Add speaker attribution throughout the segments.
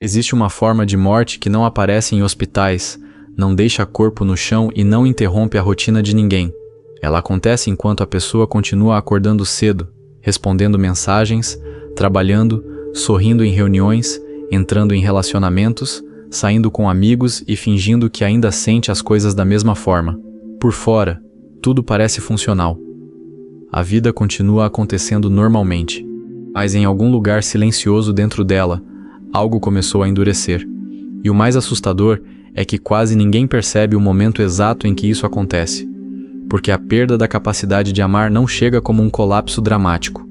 Speaker 1: Existe uma forma de morte que não aparece em hospitais, não deixa corpo no chão e não interrompe a rotina de ninguém. Ela acontece enquanto a pessoa continua acordando cedo, respondendo mensagens, trabalhando, sorrindo em reuniões, entrando em relacionamentos, saindo com amigos e fingindo que ainda sente as coisas da mesma forma. Por fora, tudo parece funcional. A vida continua acontecendo normalmente, mas em algum lugar silencioso dentro dela, algo começou a endurecer. E o mais assustador é que quase ninguém percebe o momento exato em que isso acontece, porque a perda da capacidade de amar não chega como um colapso dramático.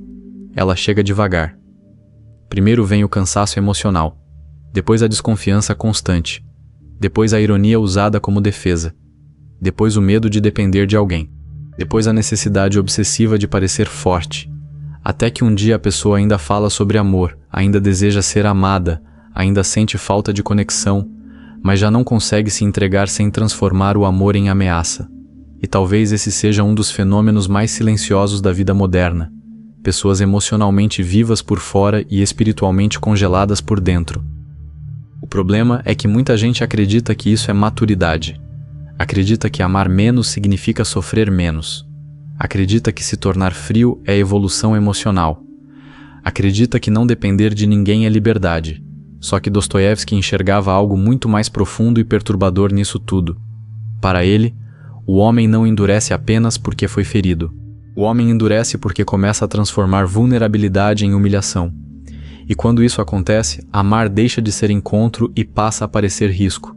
Speaker 1: Ela chega devagar. Primeiro vem o cansaço emocional, depois a desconfiança constante, depois a ironia usada como defesa, depois o medo de depender de alguém, depois a necessidade obsessiva de parecer forte, até que um dia a pessoa ainda fala sobre amor, ainda deseja ser amada, ainda sente falta de conexão, mas já não consegue se entregar sem transformar o amor em ameaça. E talvez esse seja um dos fenômenos mais silenciosos da vida moderna. Pessoas emocionalmente vivas por fora e espiritualmente congeladas por dentro. O problema é que muita gente acredita que isso é maturidade. Acredita que amar menos significa sofrer menos. Acredita que se tornar frio é evolução emocional. Acredita que não depender de ninguém é liberdade. Só que Dostoiévski enxergava algo muito mais profundo e perturbador nisso tudo. Para ele, o homem não endurece apenas porque foi ferido. O homem endurece porque começa a transformar vulnerabilidade em humilhação. E quando isso acontece, amar deixa de ser encontro e passa a parecer risco.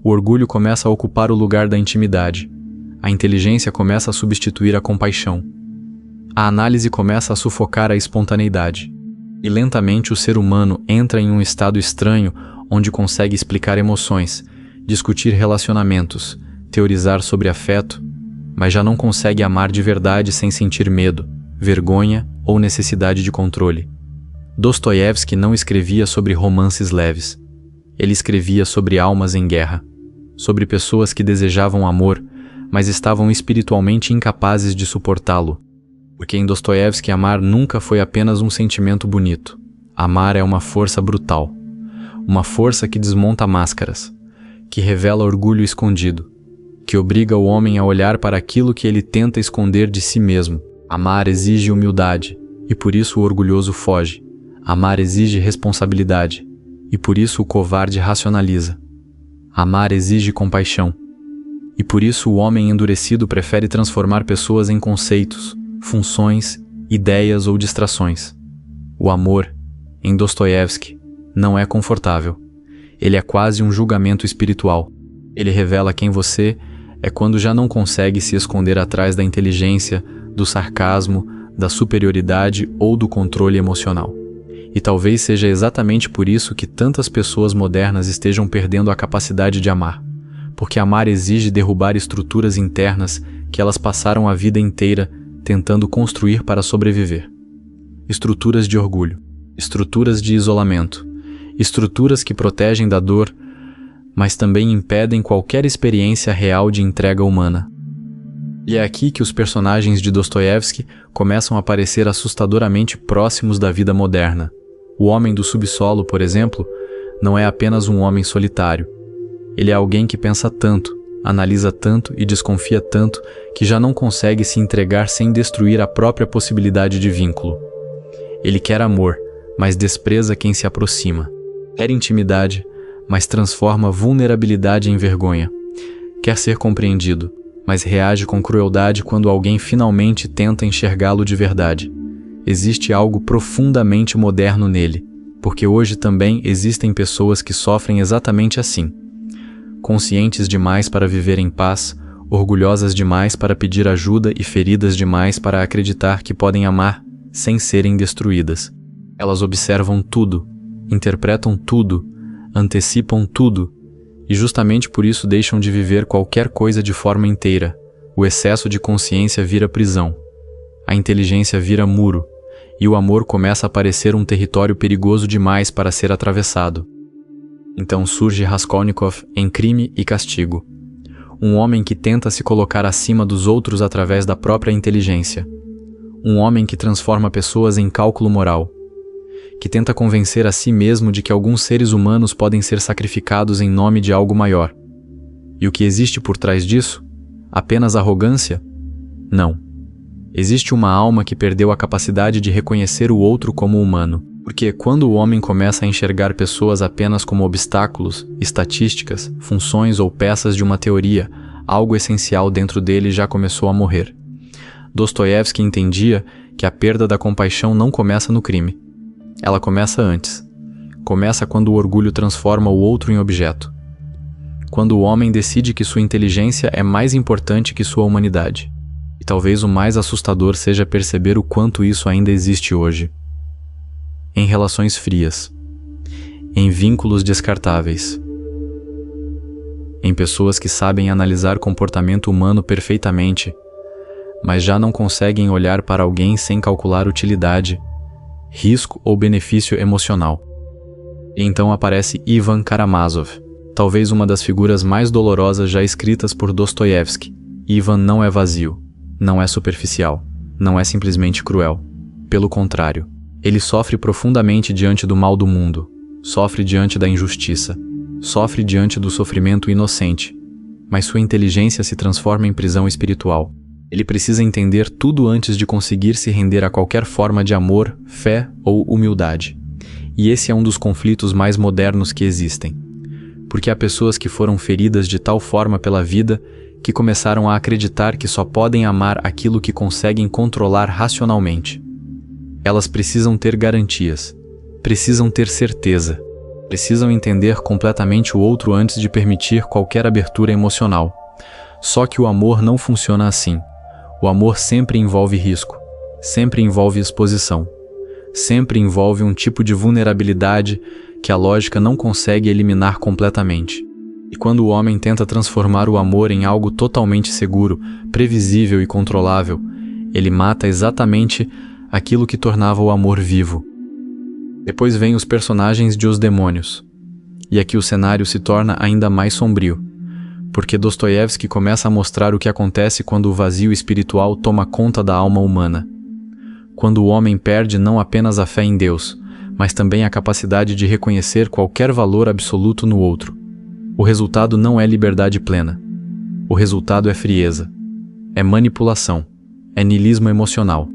Speaker 1: O orgulho começa a ocupar o lugar da intimidade. A inteligência começa a substituir a compaixão. A análise começa a sufocar a espontaneidade. E lentamente o ser humano entra em um estado estranho onde consegue explicar emoções, discutir relacionamentos, teorizar sobre afeto, mas já não consegue amar de verdade sem sentir medo, vergonha ou necessidade de controle. Dostoiévski não escrevia sobre romances leves. Ele escrevia sobre almas em guerra, sobre pessoas que desejavam amor, mas estavam espiritualmente incapazes de suportá-lo. Porque em Dostoiévski amar nunca foi apenas um sentimento bonito. Amar é uma força brutal. Uma força que desmonta máscaras, que revela orgulho escondido, que obriga o homem a olhar para aquilo que ele tenta esconder de si mesmo. Amar exige humildade, e por isso o orgulhoso foge. Amar exige responsabilidade, e por isso o covarde racionaliza. Amar exige compaixão, e por isso o homem endurecido prefere transformar pessoas em conceitos, funções, ideias ou distrações. O amor, em Dostoiévski, não é confortável. Ele é quase um julgamento espiritual. Ele revela quem você é quando já não consegue se esconder atrás da inteligência, do sarcasmo, da superioridade ou do controle emocional. E talvez seja exatamente por isso que tantas pessoas modernas estejam perdendo a capacidade de amar. Porque amar exige derrubar estruturas internas que elas passaram a vida inteira tentando construir para sobreviver. Estruturas de orgulho, estruturas de isolamento, estruturas que protegem da dor, mas também impedem qualquer experiência real de entrega humana. E é aqui que os personagens de Dostoiévski começam a parecer assustadoramente próximos da vida moderna. O homem do subsolo, por exemplo, não é apenas um homem solitário. Ele é alguém que pensa tanto, analisa tanto e desconfia tanto que já não consegue se entregar sem destruir a própria possibilidade de vínculo. Ele quer amor, mas despreza quem se aproxima. Quer intimidade, mas transforma vulnerabilidade em vergonha. Quer ser compreendido, mas reage com crueldade quando alguém finalmente tenta enxergá-lo de verdade. Existe algo profundamente moderno nele, porque hoje também existem pessoas que sofrem exatamente assim. Conscientes demais para viver em paz, orgulhosas demais para pedir ajuda e feridas demais para acreditar que podem amar sem serem destruídas. Elas observam tudo, interpretam tudo, antecipam tudo, e justamente por isso deixam de viver qualquer coisa de forma inteira. O excesso de consciência vira prisão. A inteligência vira muro, e o amor começa a parecer um território perigoso demais para ser atravessado. Então surge Raskolnikov em Crime e Castigo. Um homem que tenta se colocar acima dos outros através da própria inteligência. Um homem que transforma pessoas em cálculo moral. que tenta convencer a si mesmo de que alguns seres humanos podem ser sacrificados em nome de algo maior. E o que existe por trás disso? Apenas arrogância? Não. Existe uma alma que perdeu a capacidade de reconhecer o outro como humano. Porque quando o homem começa a enxergar pessoas apenas como obstáculos, estatísticas, funções ou peças de uma teoria, algo essencial dentro dele já começou a morrer. Dostoiévski entendia que a perda da compaixão não começa no crime. Ela começa antes. Começa quando o orgulho transforma o outro em objeto. Quando o homem decide que sua inteligência é mais importante que sua humanidade. E talvez o mais assustador seja perceber o quanto isso ainda existe hoje. Em relações frias, em vínculos descartáveis, em pessoas que sabem analisar comportamento humano perfeitamente, mas já não conseguem olhar para alguém sem calcular utilidade, risco ou benefício emocional. E então aparece Ivan Karamazov, talvez uma das figuras mais dolorosas já escritas por Dostoiévski. Ivan não é vazio, não é superficial, não é simplesmente cruel. Pelo contrário, ele sofre profundamente diante do mal do mundo, sofre diante da injustiça, sofre diante do sofrimento inocente, mas sua inteligência se transforma em prisão espiritual. Ele precisa entender tudo antes de conseguir se render a qualquer forma de amor, fé ou humildade. E esse é um dos conflitos mais modernos que existem. Porque há pessoas que foram feridas de tal forma pela vida que começaram a acreditar que só podem amar aquilo que conseguem controlar racionalmente. Elas precisam ter garantias, precisam ter certeza, precisam entender completamente o outro antes de permitir qualquer abertura emocional. Só que o amor não funciona assim. O amor sempre envolve risco, sempre envolve exposição, sempre envolve um tipo de vulnerabilidade que a lógica não consegue eliminar completamente. E quando o homem tenta transformar o amor em algo totalmente seguro, previsível e controlável, ele mata exatamente aquilo que tornava o amor vivo. Depois vêm os personagens de Os Demônios. E aqui o cenário se torna ainda mais sombrio, porque Dostoiévski começa a mostrar o que acontece quando o vazio espiritual toma conta da alma humana. Quando o homem perde não apenas a fé em Deus, mas também a capacidade de reconhecer qualquer valor absoluto no outro. O resultado não é liberdade plena. O resultado é frieza, é manipulação, é niilismo emocional.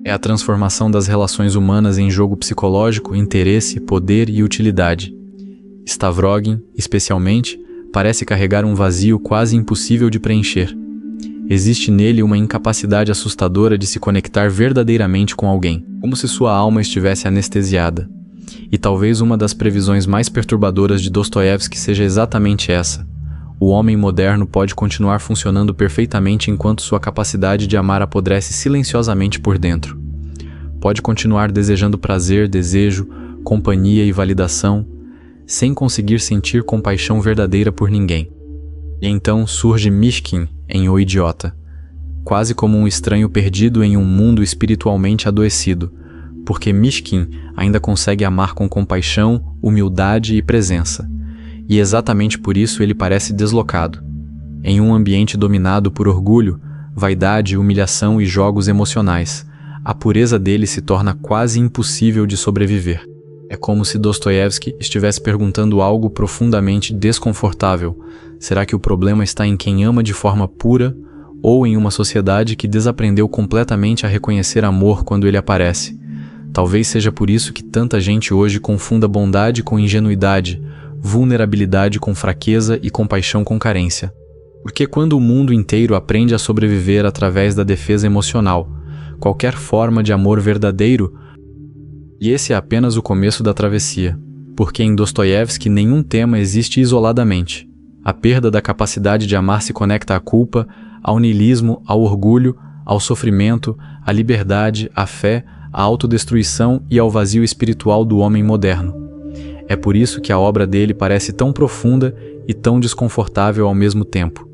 Speaker 1: É a transformação das relações humanas em jogo psicológico, interesse, poder e utilidade. Stavrogin, especialmente, parece carregar um vazio quase impossível de preencher. Existe nele uma incapacidade assustadora de se conectar verdadeiramente com alguém, como se sua alma estivesse anestesiada. E talvez uma das previsões mais perturbadoras de Dostoiévski seja exatamente essa. O homem moderno pode continuar funcionando perfeitamente enquanto sua capacidade de amar apodrece silenciosamente por dentro. Pode continuar desejando prazer, desejo, companhia e validação, sem conseguir sentir compaixão verdadeira por ninguém. E então surge Mishkin em O Idiota, quase como um estranho perdido em um mundo espiritualmente adoecido, porque Mishkin ainda consegue amar com compaixão, humildade e presença. E exatamente por isso ele parece deslocado. Em um ambiente dominado por orgulho, vaidade, humilhação e jogos emocionais, a pureza dele se torna quase impossível de sobreviver. É como se Dostoiévski estivesse perguntando algo profundamente desconfortável. Será que o problema está em quem ama de forma pura ou em uma sociedade que desaprendeu completamente a reconhecer amor quando ele aparece? Talvez seja por isso que tanta gente hoje confunda bondade com ingenuidade, vulnerabilidade com fraqueza e compaixão com carência. Porque quando o mundo inteiro aprende a sobreviver através da defesa emocional, qualquer forma de amor verdadeiro, e esse é apenas o começo da travessia, porque em Dostoiévski nenhum tema existe isoladamente. A perda da capacidade de amar se conecta à culpa, ao niilismo, ao orgulho, ao sofrimento, à liberdade, à fé, à autodestruição e ao vazio espiritual do homem moderno. É por isso que a obra dele parece tão profunda e tão desconfortável ao mesmo tempo.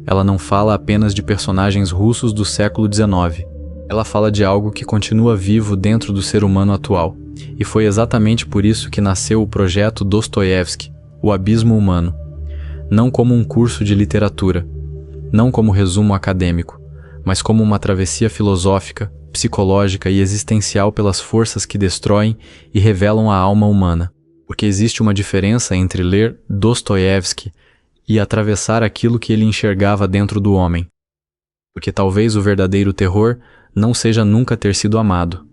Speaker 1: Ela não fala apenas de personagens russos do século XIX. Ela fala de algo que continua vivo dentro do ser humano atual. E foi exatamente por isso que nasceu o projeto Dostoiévski, O Abismo Humano. Não como um curso de literatura, não como resumo acadêmico, mas como uma travessia filosófica, psicológica e existencial pelas forças que destroem e revelam a alma humana. Porque existe uma diferença entre ler Dostoiévski e atravessar aquilo que ele enxergava dentro do homem. Porque talvez o verdadeiro terror não seja nunca ter sido amado.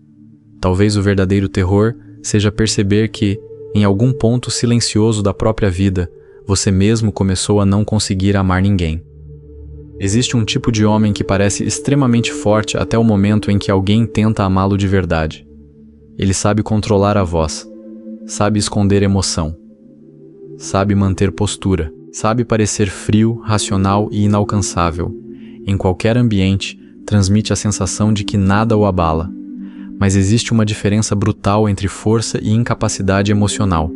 Speaker 1: Talvez o verdadeiro terror seja perceber que, em algum ponto silencioso da própria vida, você mesmo começou a não conseguir amar ninguém. Existe um tipo de homem que parece extremamente forte até o momento em que alguém tenta amá-lo de verdade. Ele sabe controlar a voz, sabe esconder emoção, sabe manter postura, sabe parecer frio, racional e inalcançável. Em qualquer ambiente, transmite a sensação de que nada o abala. Mas existe uma diferença brutal entre força e incapacidade emocional,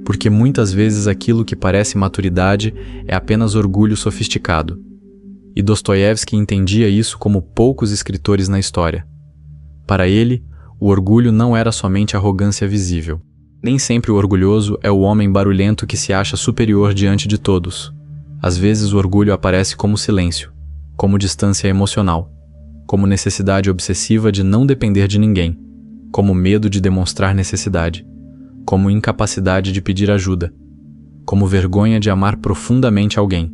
Speaker 1: porque muitas vezes aquilo que parece maturidade é apenas orgulho sofisticado. E Dostoiévski entendia isso como poucos escritores na história. Para ele, o orgulho não era somente arrogância visível. Nem sempre o orgulhoso é o homem barulhento que se acha superior diante de todos. Às vezes o orgulho aparece como silêncio, como distância emocional, como necessidade obsessiva de não depender de ninguém, como medo de demonstrar necessidade, como incapacidade de pedir ajuda, como vergonha de amar profundamente alguém.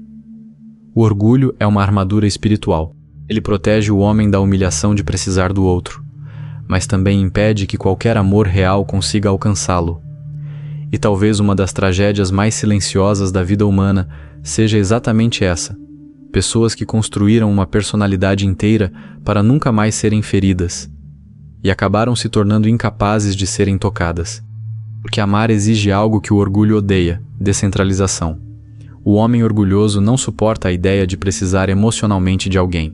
Speaker 1: O orgulho é uma armadura espiritual. Ele protege o homem da humilhação de precisar do outro, mas também impede que qualquer amor real consiga alcançá-lo. E talvez uma das tragédias mais silenciosas da vida humana seja exatamente essa: pessoas que construíram uma personalidade inteira para nunca mais serem feridas, e acabaram se tornando incapazes de serem tocadas. Porque amar exige algo que o orgulho odeia: descentralização. O homem orgulhoso não suporta a ideia de precisar emocionalmente de alguém.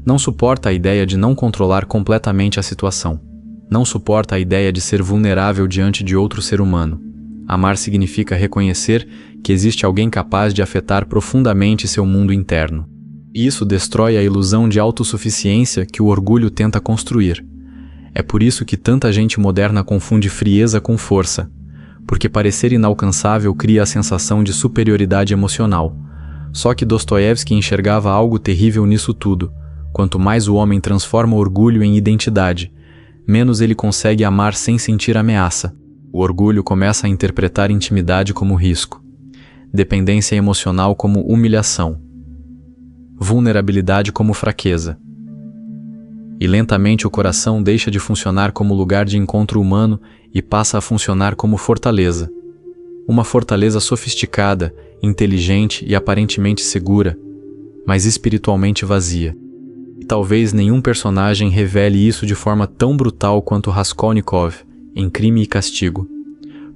Speaker 1: Não suporta a ideia de não controlar completamente a situação. Não suporta a ideia de ser vulnerável diante de outro ser humano. Amar significa reconhecer que existe alguém capaz de afetar profundamente seu mundo interno. E isso destrói a ilusão de autossuficiência que o orgulho tenta construir. É por isso que tanta gente moderna confunde frieza com força, porque parecer inalcançável cria a sensação de superioridade emocional. Só que Dostoiévski enxergava algo terrível nisso tudo. Quanto mais o homem transforma o orgulho em identidade, menos ele consegue amar sem sentir ameaça. O orgulho começa a interpretar intimidade como risco, dependência emocional como humilhação, vulnerabilidade como fraqueza. E lentamente o coração deixa de funcionar como lugar de encontro humano e passa a funcionar como fortaleza. Uma fortaleza sofisticada, inteligente e aparentemente segura, mas espiritualmente vazia. E talvez nenhum personagem revele isso de forma tão brutal quanto Raskolnikov em Crime e Castigo.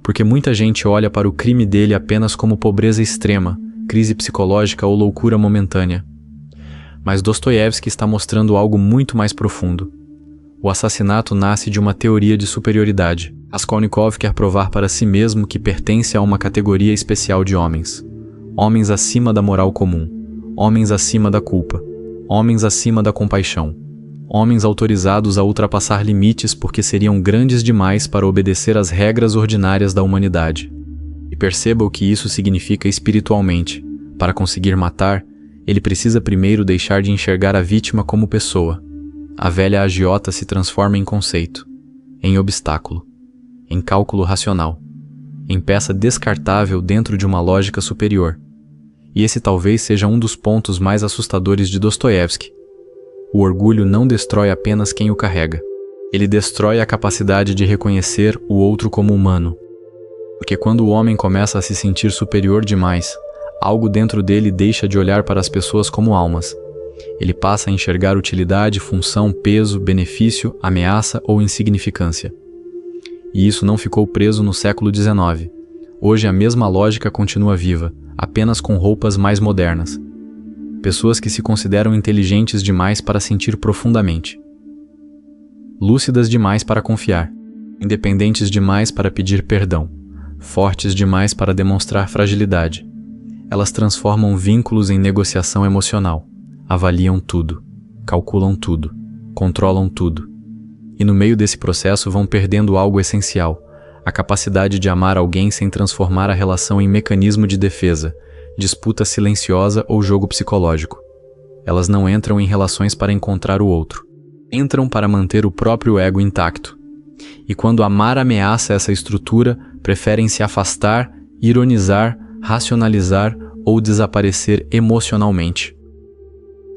Speaker 1: Porque muita gente olha para o crime dele apenas como pobreza extrema, crise psicológica ou loucura momentânea. Mas Dostoiévski está mostrando algo muito mais profundo. O assassinato nasce de uma teoria de superioridade. Raskolnikov quer provar para si mesmo que pertence a uma categoria especial de homens. Homens acima da moral comum. Homens acima da culpa. Homens acima da compaixão. Homens autorizados a ultrapassar limites porque seriam grandes demais para obedecer às regras ordinárias da humanidade. E perceba o que isso significa espiritualmente. Para conseguir matar, ele precisa primeiro deixar de enxergar a vítima como pessoa. A velha agiota se transforma em conceito, em obstáculo, em cálculo racional, em peça descartável dentro de uma lógica superior. E esse talvez seja um dos pontos mais assustadores de Dostoiévski. O orgulho não destrói apenas quem o carrega. Ele destrói a capacidade de reconhecer o outro como humano. Porque quando o homem começa a se sentir superior demais, algo dentro dele deixa de olhar para as pessoas como almas. Ele passa a enxergar utilidade, função, peso, benefício, ameaça ou insignificância. E isso não ficou preso no século XIX. Hoje a mesma lógica continua viva, apenas com roupas mais modernas. Pessoas que se consideram inteligentes demais para sentir profundamente. Lúcidas demais para confiar. Independentes demais para pedir perdão. Fortes demais para demonstrar fragilidade. Elas transformam vínculos em negociação emocional. Avaliam tudo, calculam tudo, controlam tudo. E no meio desse processo vão perdendo algo essencial, a capacidade de amar alguém sem transformar a relação em mecanismo de defesa, disputa silenciosa ou jogo psicológico. Elas não entram em relações para encontrar o outro. Entram para manter o próprio ego intacto. E quando amar ameaça essa estrutura, preferem se afastar, ironizar, racionalizar ou desaparecer emocionalmente.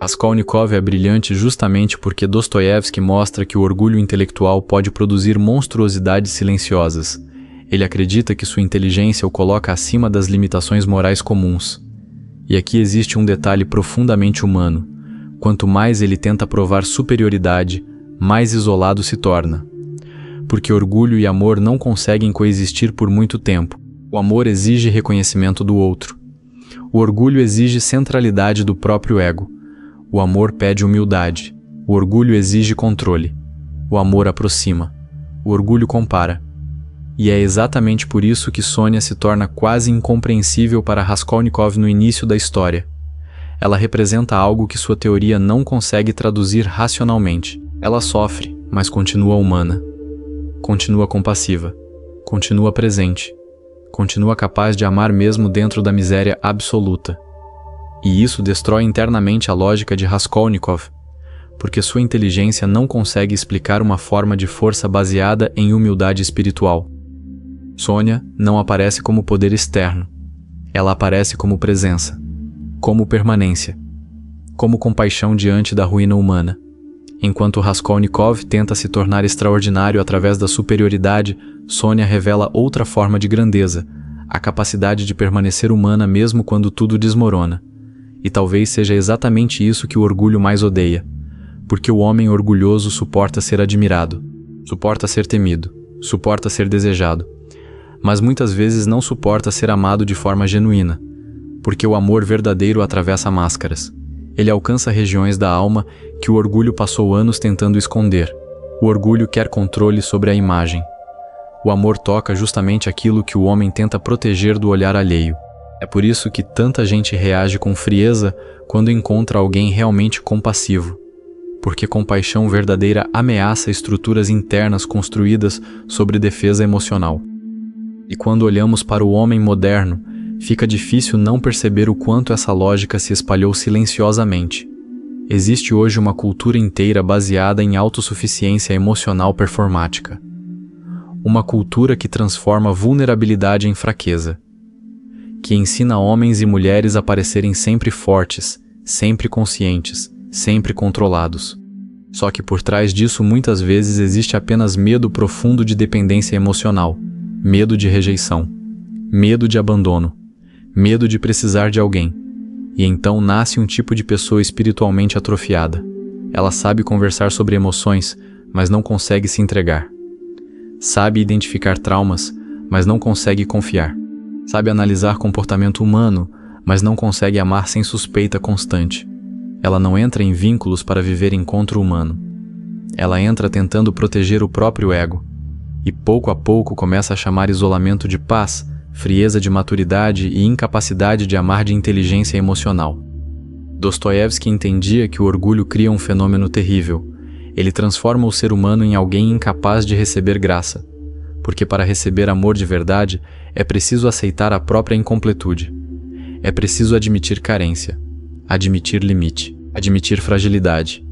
Speaker 1: Raskolnikov é brilhante justamente porque Dostoiévski mostra que o orgulho intelectual pode produzir monstruosidades silenciosas. Ele acredita que sua inteligência o coloca acima das limitações morais comuns. E aqui existe um detalhe profundamente humano. Quanto mais ele tenta provar superioridade, mais isolado se torna. Porque orgulho e amor não conseguem coexistir por muito tempo. O amor exige reconhecimento do outro. O orgulho exige centralidade do próprio ego. O amor pede humildade. O orgulho exige controle. O amor aproxima. O orgulho compara. E é exatamente por isso que Sônia se torna quase incompreensível para Raskolnikov no início da história. Ela representa algo que sua teoria não consegue traduzir racionalmente. Ela sofre, mas continua humana. Continua compassiva. Continua presente. Continua capaz de amar mesmo dentro da miséria absoluta. E isso destrói internamente a lógica de Raskolnikov, porque sua inteligência não consegue explicar uma forma de força baseada em humildade espiritual. Sônia não aparece como poder externo. Ela aparece como presença, como permanência, como compaixão diante da ruína humana. Enquanto Raskolnikov tenta se tornar extraordinário através da superioridade, Sônia revela outra forma de grandeza, a capacidade de permanecer humana mesmo quando tudo desmorona. E talvez seja exatamente isso que o orgulho mais odeia, porque o homem orgulhoso suporta ser admirado, suporta ser temido, suporta ser desejado, mas muitas vezes não suporta ser amado de forma genuína, porque o amor verdadeiro atravessa máscaras. Ele alcança regiões da alma que o orgulho passou anos tentando esconder. O orgulho quer controle sobre a imagem. O amor toca justamente aquilo que o homem tenta proteger do olhar alheio. É por isso que tanta gente reage com frieza quando encontra alguém realmente compassivo, porque compaixão verdadeira ameaça estruturas internas construídas sobre defesa emocional. E quando olhamos para o homem moderno, fica difícil não perceber o quanto essa lógica se espalhou silenciosamente. Existe hoje uma cultura inteira baseada em autossuficiência emocional performática. Uma cultura que transforma vulnerabilidade em fraqueza, que ensina homens e mulheres a parecerem sempre fortes, sempre conscientes, sempre controlados. Só que por trás disso muitas vezes existe apenas medo profundo de dependência emocional, medo de rejeição, medo de abandono, medo de precisar de alguém. E então nasce um tipo de pessoa espiritualmente atrofiada. Ela sabe conversar sobre emoções, mas não consegue se entregar. Sabe identificar traumas, mas não consegue confiar. Sabe analisar comportamento humano, mas não consegue amar sem suspeita constante. Ela não entra em vínculos para viver encontro humano. Ela entra tentando proteger o próprio ego. E pouco a pouco começa a chamar isolamento de paz, frieza de maturidade e incapacidade de amar de inteligência emocional. Dostoiévski entendia que o orgulho cria um fenômeno terrível. Ele transforma o ser humano em alguém incapaz de receber graça. Porque para receber amor de verdade, é preciso aceitar a própria incompletude. É preciso admitir carência, admitir limite, admitir fragilidade,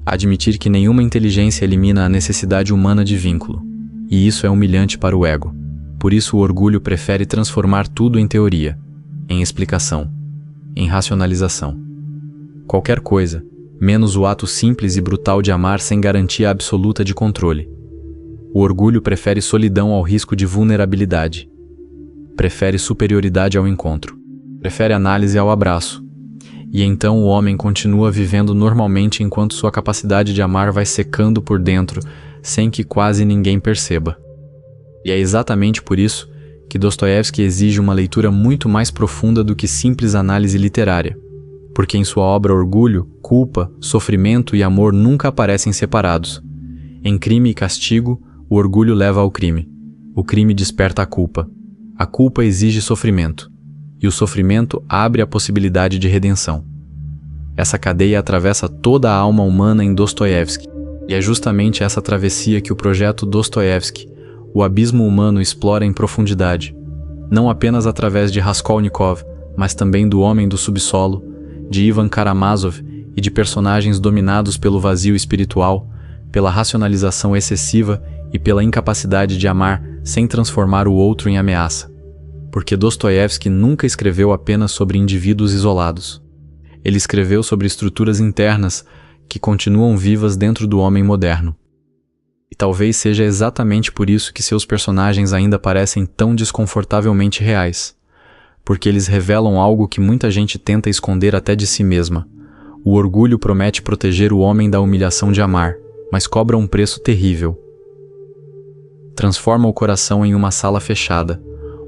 Speaker 1: admitir que nenhuma inteligência elimina a necessidade humana de vínculo. E isso é humilhante para o ego. Por isso o orgulho prefere transformar tudo em teoria, em explicação, em racionalização. Qualquer coisa, menos o ato simples e brutal de amar sem garantia absoluta de controle. O orgulho prefere solidão ao risco de vulnerabilidade. Prefere superioridade ao encontro. Prefere análise ao abraço. E então o homem continua vivendo normalmente enquanto sua capacidade de amar vai secando por dentro, sem que quase ninguém perceba. E é exatamente por isso que Dostoiévski exige uma leitura muito mais profunda do que simples análise literária. Porque em sua obra orgulho, culpa, sofrimento e amor nunca aparecem separados. Em Crime e Castigo, o orgulho leva ao crime. O crime desperta a culpa. A culpa exige sofrimento. E o sofrimento abre a possibilidade de redenção. Essa cadeia atravessa toda a alma humana em Dostoiévski. E é justamente essa travessia que o projeto Dostoiévski, o abismo humano, explora em profundidade. Não apenas através de Raskolnikov, mas também do Homem do Subsolo, de Ivan Karamazov e de personagens dominados pelo vazio espiritual, pela racionalização excessiva e pela incapacidade de amar sem transformar o outro em ameaça. Porque Dostoiévski nunca escreveu apenas sobre indivíduos isolados. Ele escreveu sobre estruturas internas que continuam vivas dentro do homem moderno. E talvez seja exatamente por isso que seus personagens ainda parecem tão desconfortavelmente reais. Porque eles revelam algo que muita gente tenta esconder até de si mesma. O orgulho promete proteger o homem da humilhação de amar, mas cobra um preço terrível. Transforma o coração em uma sala fechada,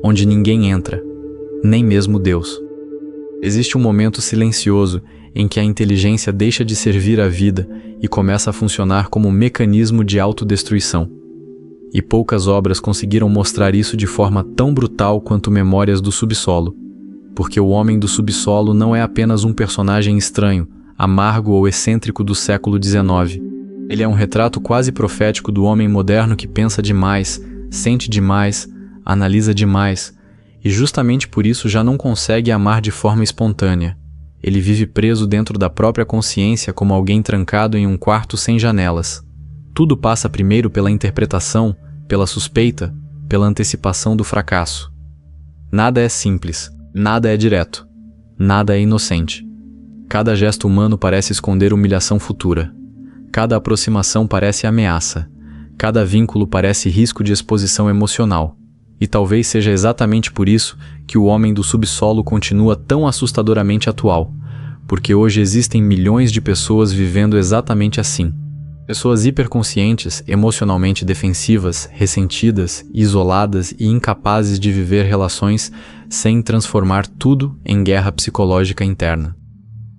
Speaker 1: onde ninguém entra, nem mesmo Deus. Existe um momento silencioso em que a inteligência deixa de servir à vida e começa a funcionar como um mecanismo de autodestruição. E poucas obras conseguiram mostrar isso de forma tão brutal quanto Memórias do Subsolo, porque o homem do subsolo não é apenas um personagem estranho, amargo ou excêntrico do século XIX. Ele é um retrato quase profético do homem moderno que pensa demais, sente demais, analisa demais, e justamente por isso já não consegue amar de forma espontânea. Ele vive preso dentro da própria consciência como alguém trancado em um quarto sem janelas. Tudo passa primeiro pela interpretação, pela suspeita, pela antecipação do fracasso. Nada é simples, nada é direto, nada é inocente. Cada gesto humano parece esconder humilhação futura. Cada aproximação parece ameaça. Cada vínculo parece risco de exposição emocional. E talvez seja exatamente por isso que o homem do subsolo continua tão assustadoramente atual, porque hoje existem milhões de pessoas vivendo exatamente assim. Pessoas hiperconscientes, emocionalmente defensivas, ressentidas, isoladas e incapazes de viver relações sem transformar tudo em guerra psicológica interna.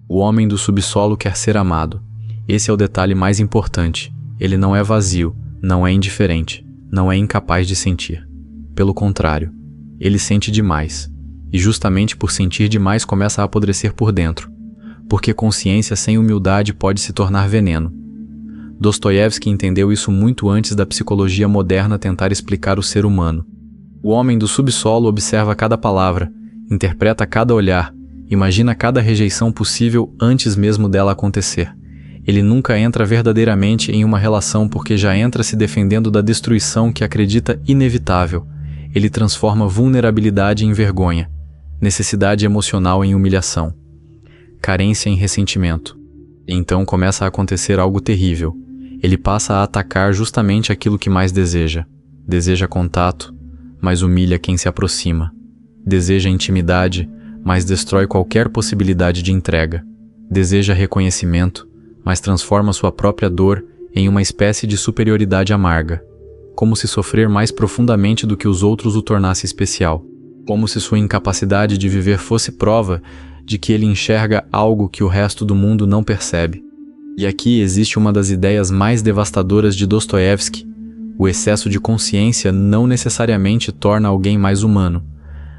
Speaker 1: O homem do subsolo quer ser amado. Esse é o detalhe mais importante. Ele não é vazio, não é indiferente, não é incapaz de sentir. Pelo contrário, ele sente demais, e justamente por sentir demais começa a apodrecer por dentro, porque consciência sem humildade pode se tornar veneno. Dostoiévski entendeu isso muito antes da psicologia moderna tentar explicar o ser humano. O homem do subsolo observa cada palavra, interpreta cada olhar, imagina cada rejeição possível antes mesmo dela acontecer. Ele nunca entra verdadeiramente em uma relação porque já entra se defendendo da destruição que acredita inevitável. Ele transforma vulnerabilidade em vergonha, necessidade emocional em humilhação, carência em ressentimento. E então começa a acontecer algo terrível. Ele passa a atacar justamente aquilo que mais deseja. Deseja contato, mas humilha quem se aproxima. Deseja intimidade, mas destrói qualquer possibilidade de entrega. Deseja reconhecimento, mas transforma sua própria dor em uma espécie de superioridade amarga. Como se sofrer mais profundamente do que os outros o tornasse especial. Como se sua incapacidade de viver fosse prova de que ele enxerga algo que o resto do mundo não percebe. E aqui existe uma das ideias mais devastadoras de Dostoiévski. O excesso de consciência não necessariamente torna alguém mais humano.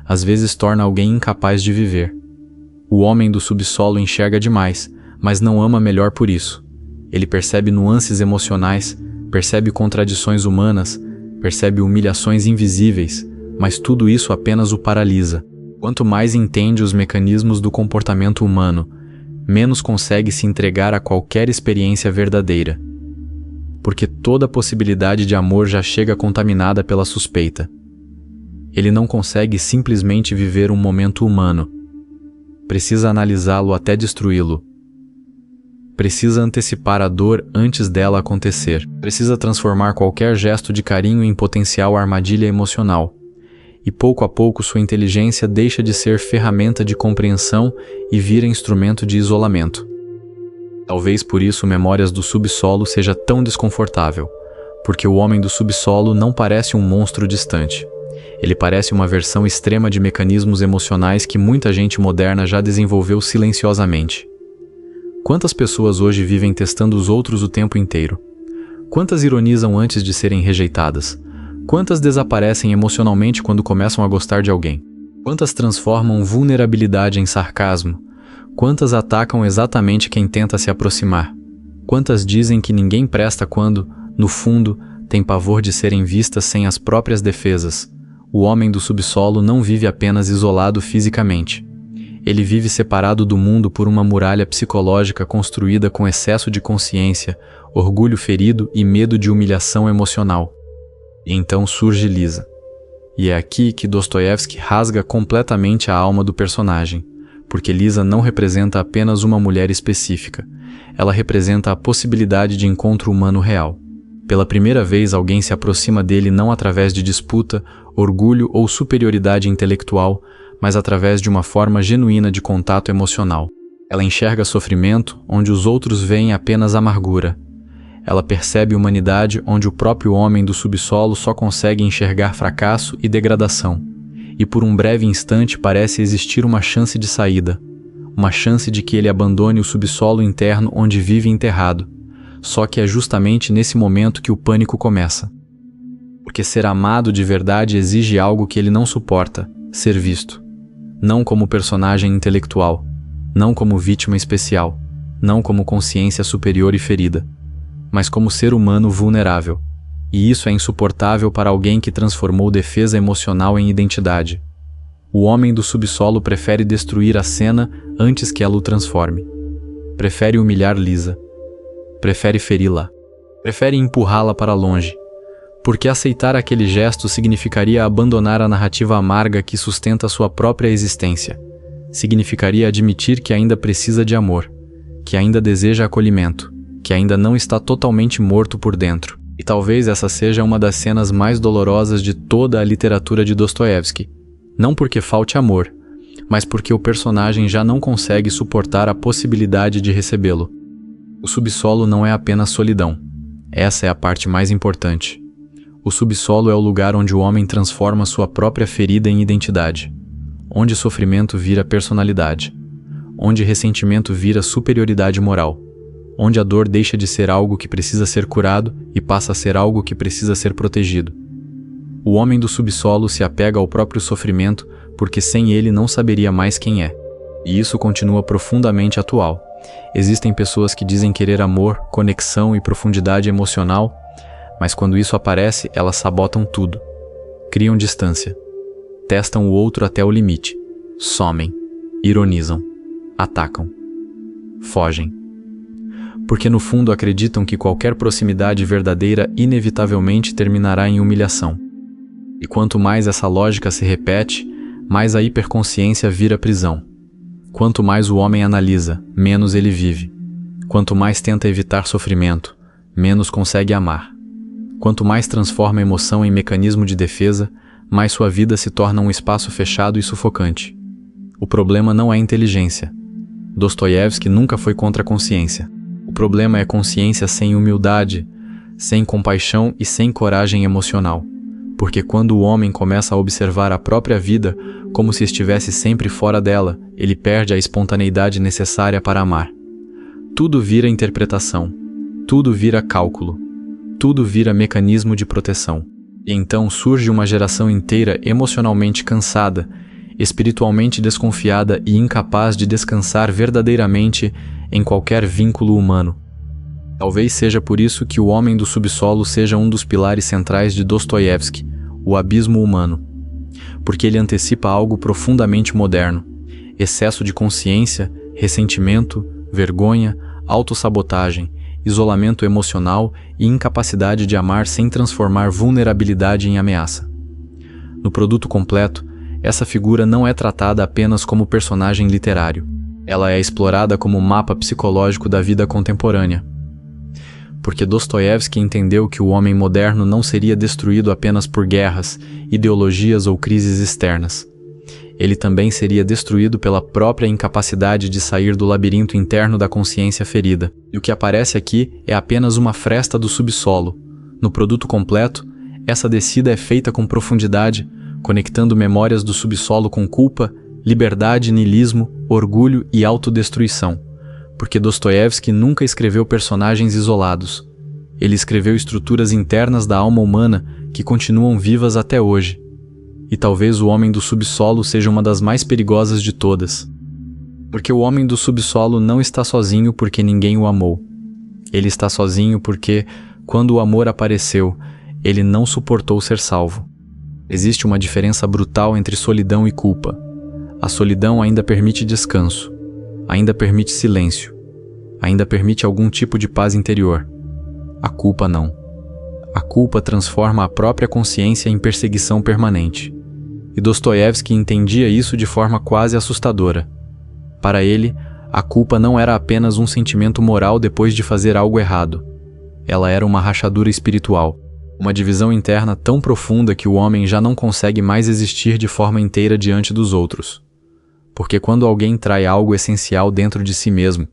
Speaker 1: Às vezes torna alguém incapaz de viver. O homem do subsolo enxerga demais, mas não ama melhor por isso. Ele percebe nuances emocionais, percebe contradições humanas, percebe humilhações invisíveis, mas tudo isso apenas o paralisa. Quanto mais entende os mecanismos do comportamento humano, menos consegue se entregar a qualquer experiência verdadeira. Porque toda possibilidade de amor já chega contaminada pela suspeita. Ele não consegue simplesmente viver um momento humano. Precisa analisá-lo até destruí-lo. Precisa antecipar a dor antes dela acontecer. Precisa transformar qualquer gesto de carinho em potencial armadilha emocional. E pouco a pouco sua inteligência deixa de ser ferramenta de compreensão e vira instrumento de isolamento. Talvez por isso Memórias do Subsolo seja tão desconfortável, porque o homem do subsolo não parece um monstro distante. Ele parece uma versão extrema de mecanismos emocionais que muita gente moderna já desenvolveu silenciosamente. Quantas pessoas hoje vivem testando os outros o tempo inteiro? Quantas ironizam antes de serem rejeitadas? Quantas desaparecem emocionalmente quando começam a gostar de alguém? Quantas transformam vulnerabilidade em sarcasmo? Quantas atacam exatamente quem tenta se aproximar? Quantas dizem que ninguém presta quando, no fundo, tem pavor de serem vistas sem as próprias defesas? O homem do subsolo não vive apenas isolado fisicamente. Ele vive separado do mundo por uma muralha psicológica construída com excesso de consciência, orgulho ferido e medo de humilhação emocional. E então surge Lisa. E é aqui que Dostoiévski rasga completamente a alma do personagem, porque Lisa não representa apenas uma mulher específica, ela representa a possibilidade de encontro humano real. Pela primeira vez, alguém se aproxima dele não através de disputa, orgulho ou superioridade intelectual, mas através de uma forma genuína de contato emocional. Ela enxerga sofrimento onde os outros veem apenas amargura. Ela percebe humanidade onde o próprio homem do subsolo só consegue enxergar fracasso e degradação. E por um breve instante parece existir uma chance de saída, uma chance de que ele abandone o subsolo interno onde vive enterrado. Só que é justamente nesse momento que o pânico começa. Porque ser amado de verdade exige algo que ele não suporta: ser visto. Não como personagem intelectual, não como vítima especial, não como consciência superior e ferida, mas como ser humano vulnerável. E isso é insuportável para alguém que transformou defesa emocional em identidade. O homem do subsolo prefere destruir a cena antes que ela o transforme. Prefere humilhar Lisa. Prefere feri-la. Prefere empurrá-la para longe. Porque aceitar aquele gesto significaria abandonar a narrativa amarga que sustenta sua própria existência. Significaria admitir que ainda precisa de amor, que ainda deseja acolhimento, que ainda não está totalmente morto por dentro. E talvez essa seja uma das cenas mais dolorosas de toda a literatura de Dostoiévski. Não porque falte amor, mas porque o personagem já não consegue suportar a possibilidade de recebê-lo. O subsolo não é apenas solidão. Essa é a parte mais importante. O subsolo é o lugar onde o homem transforma sua própria ferida em identidade, onde sofrimento vira personalidade, onde ressentimento vira superioridade moral, onde a dor deixa de ser algo que precisa ser curado e passa a ser algo que precisa ser protegido. O homem do subsolo se apega ao próprio sofrimento porque sem ele não saberia mais quem é. E isso continua profundamente atual. Existem pessoas que dizem querer amor, conexão e profundidade emocional, mas quando isso aparece, elas sabotam tudo. Criam distância. Testam o outro até o limite. Somem. Ironizam. Atacam. Fogem. Porque no fundo acreditam que qualquer proximidade verdadeira inevitavelmente terminará em humilhação. E quanto mais essa lógica se repete, mais a hiperconsciência vira prisão. Quanto mais o homem analisa, menos ele vive. Quanto mais tenta evitar sofrimento, menos consegue amar. Quanto mais transforma a emoção em mecanismo de defesa, mais sua vida se torna um espaço fechado e sufocante. O problema não é inteligência. Dostoiévski nunca foi contra a consciência. O problema é consciência sem humildade, sem compaixão e sem coragem emocional. Porque quando o homem começa a observar a própria vida como se estivesse sempre fora dela, ele perde a espontaneidade necessária para amar. Tudo vira interpretação, tudo vira cálculo, tudo vira mecanismo de proteção. E então surge uma geração inteira emocionalmente cansada, espiritualmente desconfiada e incapaz de descansar verdadeiramente em qualquer vínculo humano. Talvez seja por isso que O Homem do Subsolo seja um dos pilares centrais de Dostoiévski, o abismo humano. Porque ele antecipa algo profundamente moderno: excesso de consciência, ressentimento, vergonha, autossabotagem, isolamento emocional e incapacidade de amar sem transformar vulnerabilidade em ameaça. No produto completo, essa figura não é tratada apenas como personagem literário. Ela é explorada como mapa psicológico da vida contemporânea. Porque Dostoiévski entendeu que o homem moderno não seria destruído apenas por guerras, ideologias ou crises externas. Ele também seria destruído pela própria incapacidade de sair do labirinto interno da consciência ferida. E o que aparece aqui é apenas uma fresta do subsolo. No produto completo, essa descida é feita com profundidade, conectando memórias do subsolo com culpa, liberdade, niilismo, orgulho e autodestruição. Porque Dostoiévski nunca escreveu personagens isolados. Ele escreveu estruturas internas da alma humana que continuam vivas até hoje. E talvez o homem do subsolo seja uma das mais perigosas de todas. Porque o homem do subsolo não está sozinho porque ninguém o amou. Ele está sozinho porque, quando o amor apareceu, ele não suportou ser salvo. Existe uma diferença brutal entre solidão e culpa. A solidão ainda permite descanso, ainda permite silêncio, ainda permite algum tipo de paz interior. A culpa não. A culpa transforma a própria consciência em perseguição permanente. E Dostoiévski entendia isso de forma quase assustadora. Para ele, a culpa não era apenas um sentimento moral depois de fazer algo errado. Ela era uma rachadura espiritual, uma divisão interna tão profunda que o homem já não consegue mais existir de forma inteira diante dos outros. Porque quando alguém trai algo essencial dentro de si mesmo,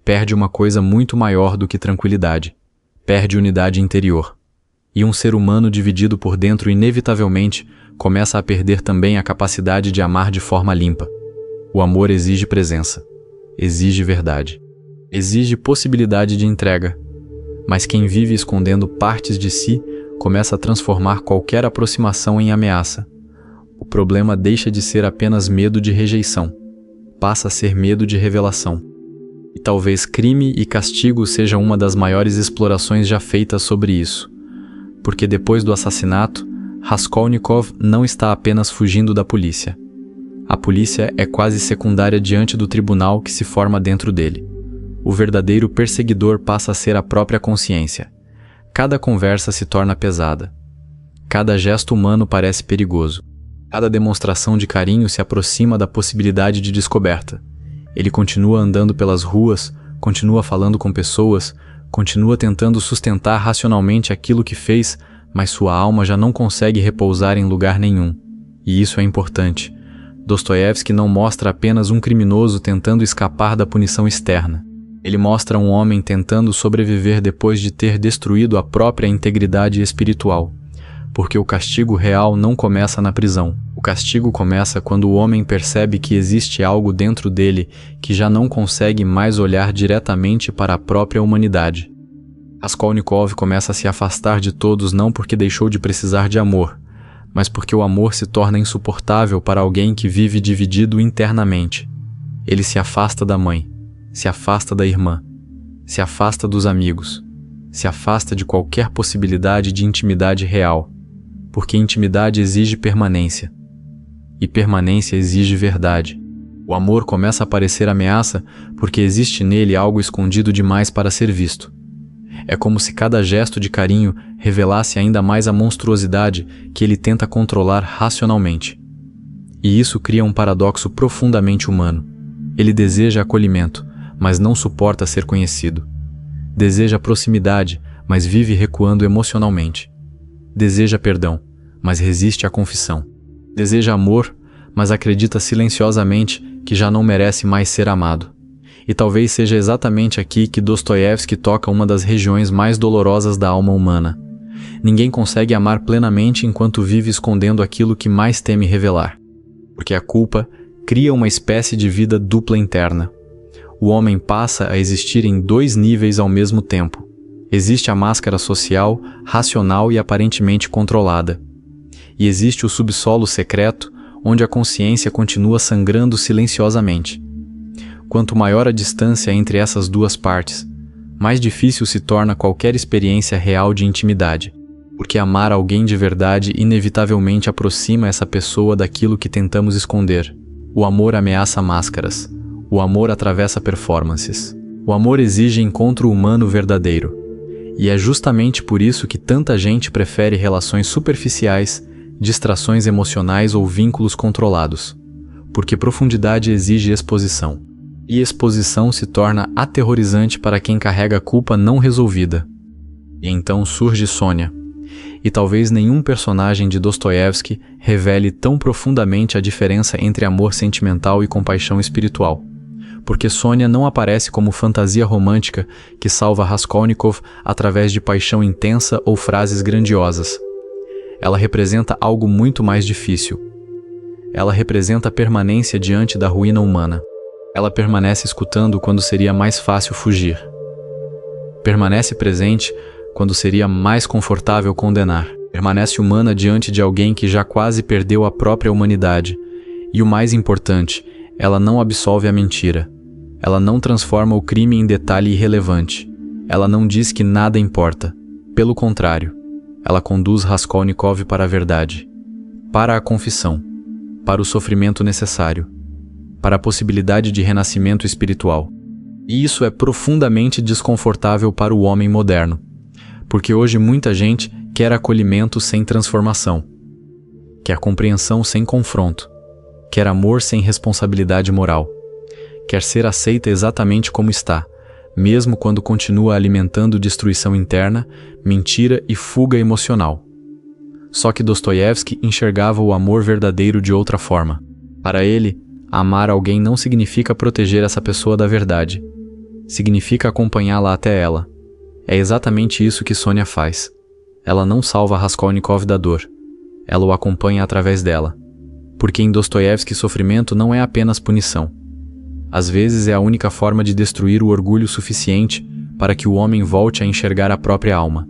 Speaker 1: perde uma coisa muito maior do que tranquilidade, perde unidade interior. E um ser humano dividido por dentro inevitavelmente começa a perder também a capacidade de amar de forma limpa. O amor exige presença, exige verdade, exige possibilidade de entrega. Mas quem vive escondendo partes de si começa a transformar qualquer aproximação em ameaça. O problema deixa de ser apenas medo de rejeição, passa a ser medo de revelação. E talvez crime e castigo seja uma das maiores explorações já feitas sobre isso. Porque depois do assassinato, Raskolnikov não está apenas fugindo da polícia. A polícia é quase secundária diante do tribunal que se forma dentro dele. O verdadeiro perseguidor passa a ser a própria consciência. Cada conversa se torna pesada. Cada gesto humano parece perigoso. Cada demonstração de carinho se aproxima da possibilidade de descoberta. Ele continua andando pelas ruas, continua falando com pessoas, continua tentando sustentar racionalmente aquilo que fez, mas sua alma já não consegue repousar em lugar nenhum. E isso é importante. Dostoiévski não mostra apenas um criminoso tentando escapar da punição externa. Ele mostra um homem tentando sobreviver depois de ter destruído a própria integridade espiritual. Porque o castigo real não começa na prisão. O castigo começa quando o homem percebe que existe algo dentro dele que já não consegue mais olhar diretamente para a própria humanidade. Raskolnikov começa a se afastar de todos não porque deixou de precisar de amor, mas porque o amor se torna insuportável para alguém que vive dividido internamente. Ele se afasta da mãe, se afasta da irmã, se afasta dos amigos, se afasta de qualquer possibilidade de intimidade real, porque intimidade exige permanência, e permanência exige verdade. O amor começa a parecer ameaça porque existe nele algo escondido demais para ser visto. É como se cada gesto de carinho revelasse ainda mais a monstruosidade que ele tenta controlar racionalmente. E isso cria um paradoxo profundamente humano. Ele deseja acolhimento, mas não suporta ser conhecido. Deseja proximidade, mas vive recuando emocionalmente. Deseja perdão, mas resiste à confissão. Deseja amor, mas acredita silenciosamente que já não merece mais ser amado. E talvez seja exatamente aqui que Dostoiévski toca uma das regiões mais dolorosas da alma humana. Ninguém consegue amar plenamente enquanto vive escondendo aquilo que mais teme revelar. Porque a culpa cria uma espécie de vida dupla interna. O homem passa a existir em dois níveis ao mesmo tempo. Existe a máscara social, racional e aparentemente controlada. E existe o subsolo secreto, onde a consciência continua sangrando silenciosamente. Quanto maior a distância entre essas duas partes, mais difícil se torna qualquer experiência real de intimidade, porque amar alguém de verdade inevitavelmente aproxima essa pessoa daquilo que tentamos esconder. O amor ameaça máscaras. O amor atravessa performances. O amor exige encontro humano verdadeiro. E é justamente por isso que tanta gente prefere relações superficiais, distrações emocionais ou vínculos controlados. Porque profundidade exige exposição. E exposição se torna aterrorizante para quem carrega a culpa não resolvida. E então surge Sônia. E talvez nenhum personagem de Dostoiévski revele tão profundamente a diferença entre amor sentimental e compaixão espiritual. Porque Sônia não aparece como fantasia romântica que salva Raskolnikov através de paixão intensa ou frases grandiosas. Ela representa algo muito mais difícil. Ela representa a permanência diante da ruína humana. Ela permanece escutando quando seria mais fácil fugir. Permanece presente quando seria mais confortável condenar. Permanece humana diante de alguém que já quase perdeu a própria humanidade. E o mais importante, ela não absolve a mentira. Ela não transforma o crime em detalhe irrelevante. Ela não diz que nada importa. Pelo contrário, ela conduz Raskolnikov para a verdade, para a confissão, para o sofrimento necessário. para a possibilidade de renascimento espiritual. E isso é profundamente desconfortável para o homem moderno, porque hoje muita gente quer acolhimento sem transformação, quer compreensão sem confronto, quer amor sem responsabilidade moral, quer ser aceita exatamente como está, mesmo quando continua alimentando destruição interna, mentira e fuga emocional. Só que Dostoiévski enxergava o amor verdadeiro de outra forma. Para ele, amar alguém não significa proteger essa pessoa da verdade. Significa acompanhá-la até ela. É exatamente isso que Sônia faz. Ela não salva Raskolnikov da dor. Ela o acompanha através dela. Porque em Dostoiévski sofrimento não é apenas punição. Às vezes é a única forma de destruir o orgulho suficiente para que o homem volte a enxergar a própria alma.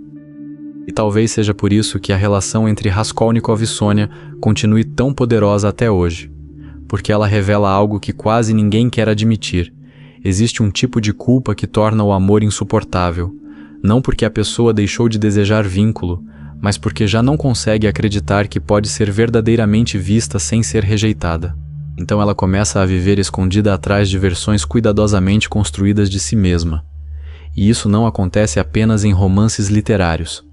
Speaker 1: E talvez seja por isso que a relação entre Raskolnikov e Sônia continue tão poderosa até hoje. Porque ela revela algo que quase ninguém quer admitir. Existe um tipo de culpa que torna o amor insuportável. Não porque a pessoa deixou de desejar vínculo, mas porque já não consegue acreditar que pode ser verdadeiramente vista sem ser rejeitada. Então ela começa a viver escondida atrás de versões cuidadosamente construídas de si mesma. E isso não acontece apenas em romances literários.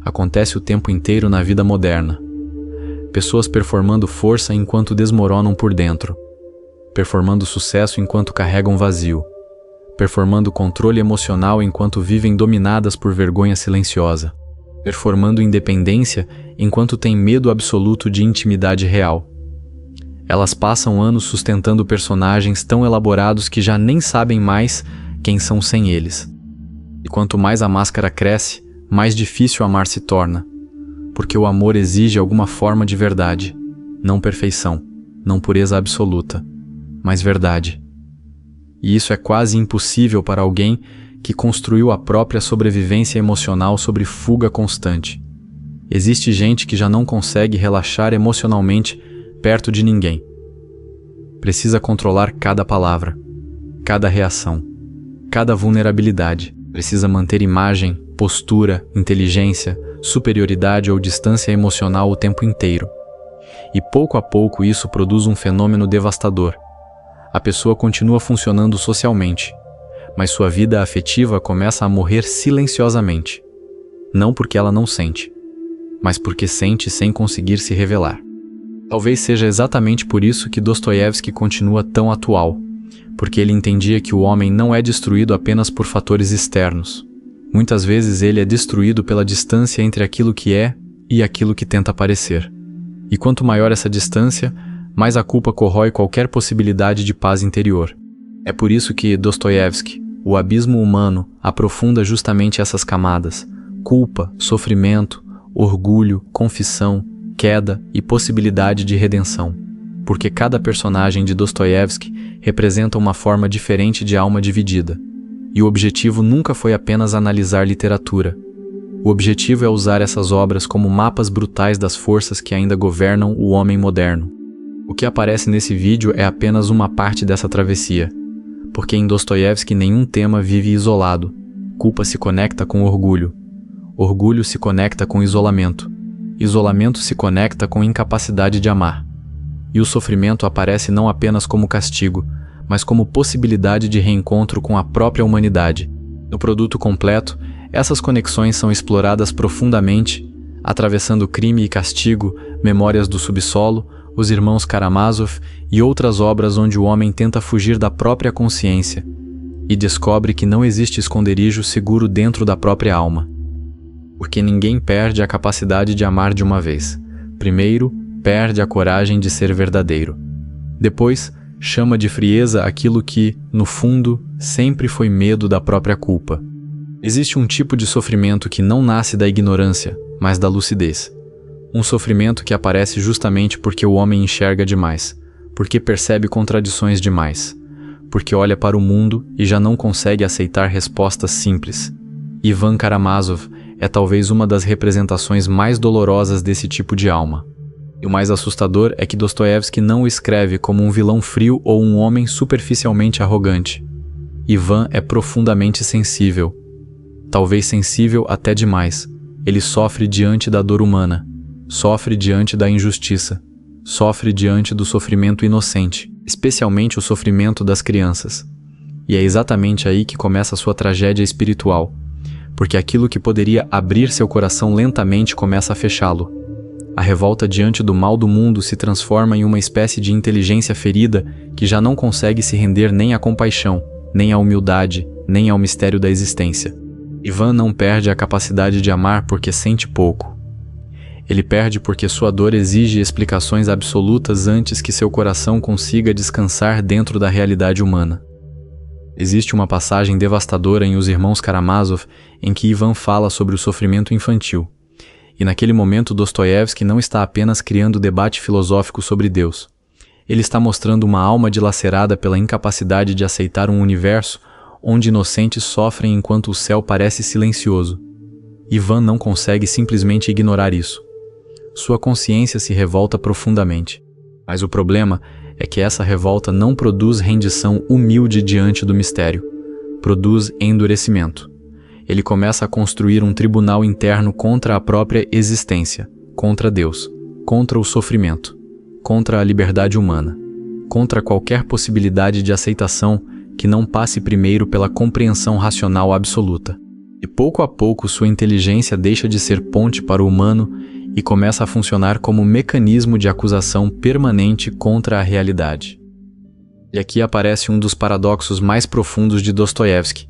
Speaker 1: Acontece o tempo inteiro na vida moderna. Pessoas performando força enquanto desmoronam por dentro. Performando sucesso enquanto carregam vazio. Performando controle emocional enquanto vivem dominadas por vergonha silenciosa. Performando independência enquanto têm medo absoluto de intimidade real. Elas passam anos sustentando personagens tão elaborados que já nem sabem mais quem são sem eles. E quanto mais a máscara cresce, mais difícil amar se torna. Porque o amor exige alguma forma de verdade. Não perfeição, não pureza absoluta, mas verdade. E isso é quase impossível para alguém que construiu a própria sobrevivência emocional sobre fuga constante. Existe gente que já não consegue relaxar emocionalmente perto de ninguém. Precisa controlar cada palavra, cada reação, cada vulnerabilidade. Precisa manter imagem, postura, inteligência, superioridade ou distância emocional o tempo inteiro. E pouco a pouco isso produz um fenômeno devastador. A pessoa continua funcionando socialmente, mas sua vida afetiva começa a morrer silenciosamente. Não porque ela não sente, mas porque sente sem conseguir se revelar. Talvez seja exatamente por isso que Dostoiévski continua tão atual, porque ele entendia que o homem não é destruído apenas por fatores externos. Muitas vezes ele é destruído pela distância entre aquilo que é e aquilo que tenta parecer. E quanto maior essa distância, mais a culpa corrói qualquer possibilidade de paz interior. É por isso que Dostoiévski, o abismo humano, aprofunda justamente essas camadas: culpa, sofrimento, orgulho, confissão, queda e possibilidade de redenção. Porque cada personagem de Dostoiévski representa uma forma diferente de alma dividida. E o objetivo nunca foi apenas analisar literatura. O objetivo é usar essas obras como mapas brutais das forças que ainda governam o homem moderno. O que aparece nesse vídeo é apenas uma parte dessa travessia. Porque em Dostoiévski nenhum tema vive isolado. Culpa se conecta com orgulho. Orgulho se conecta com isolamento. Isolamento se conecta com incapacidade de amar. E o sofrimento aparece não apenas como castigo, mas como possibilidade de reencontro com a própria humanidade. No produto completo, essas conexões são exploradas profundamente, atravessando crime e castigo, memórias do subsolo, os irmãos Karamazov e outras obras onde o homem tenta fugir da própria consciência e descobre que não existe esconderijo seguro dentro da própria alma. Porque ninguém perde a capacidade de amar de uma vez. Primeiro, perde a coragem de ser verdadeiro. Depois, chama de frieza aquilo que, no fundo, sempre foi medo da própria culpa. Existe um tipo de sofrimento que não nasce da ignorância, mas da lucidez. Um sofrimento que aparece justamente porque o homem enxerga demais, porque percebe contradições demais, porque olha para o mundo e já não consegue aceitar respostas simples. Ivan Karamazov é talvez uma das representações mais dolorosas desse tipo de alma. E o mais assustador é que Dostoiévski não o escreve como um vilão frio ou um homem superficialmente arrogante. Ivan é profundamente sensível. Talvez sensível até demais. Ele sofre diante da dor humana. Sofre diante da injustiça. sofre diante do sofrimento inocente, especialmente o sofrimento das crianças. E é exatamente aí que começa a sua tragédia espiritual, porque aquilo que poderia abrir seu coração lentamente começa a fechá-lo. A revolta diante do mal do mundo se transforma em uma espécie de inteligência ferida que já não consegue se render nem à compaixão, nem à humildade, nem ao mistério da existência. Ivan não perde a capacidade de amar porque sente pouco. Ele perde porque sua dor exige explicações absolutas antes que seu coração consiga descansar dentro da realidade humana. Existe uma passagem devastadora em Os Irmãos Karamazov em que Ivan fala sobre o sofrimento infantil. E naquele momento Dostoiévski não está apenas criando debate filosófico sobre Deus. Ele está mostrando uma alma dilacerada pela incapacidade de aceitar um universo onde inocentes sofrem enquanto o céu parece silencioso. Ivan não consegue simplesmente ignorar isso. Sua consciência se revolta profundamente. Mas o problema é que essa revolta não produz rendição humilde diante do mistério. Produz endurecimento. Ele começa a construir um tribunal interno contra a própria existência, contra Deus, contra o sofrimento, contra a liberdade humana, contra qualquer possibilidade de aceitação que não passe primeiro pela compreensão racional absoluta. E pouco a pouco sua inteligência deixa de ser ponte para o humano e começa a funcionar como mecanismo de acusação permanente contra a realidade. E aqui aparece um dos paradoxos mais profundos de Dostoiévski.